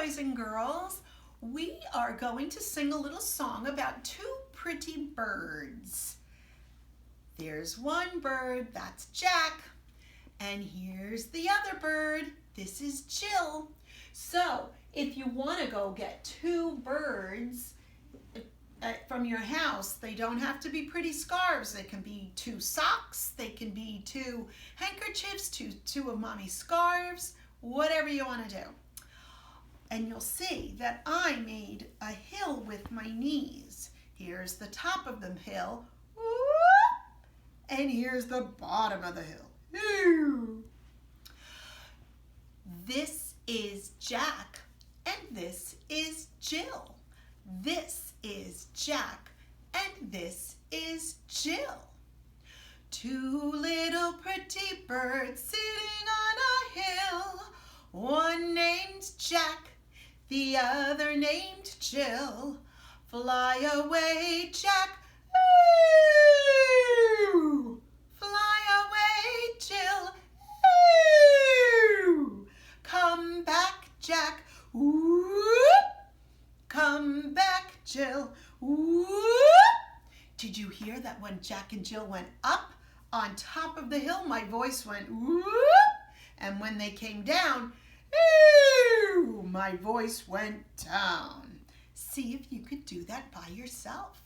boys and girls. We are going to sing a little song about two pretty birds. There's one bird, that's Jack, and here's the other bird, this is Jill. So if you want to go get two birds from your house, they don't have to be pretty scarves. They can be two socks, they can be two handkerchiefs, two of Mommy's scarves, whatever you want to do. And you'll see that I made a hill with my knees. Here's the top of the hill, and here's the bottom of the hill. This is Jack, and this is Jill. This is Jack, and this is Jill. Two little pretty birds sitting on a hill. One named Jack, the other named Jill. Fly away, Jack, ooh! Fly away, Jill, ooh! Come back, Jack, whoop! Come back, Jill, whoop! Did you hear that when Jack and Jill went up on top of the hill, my voice went whoop? And when they came down, ooh, my voice went down. See if you could do that by yourself.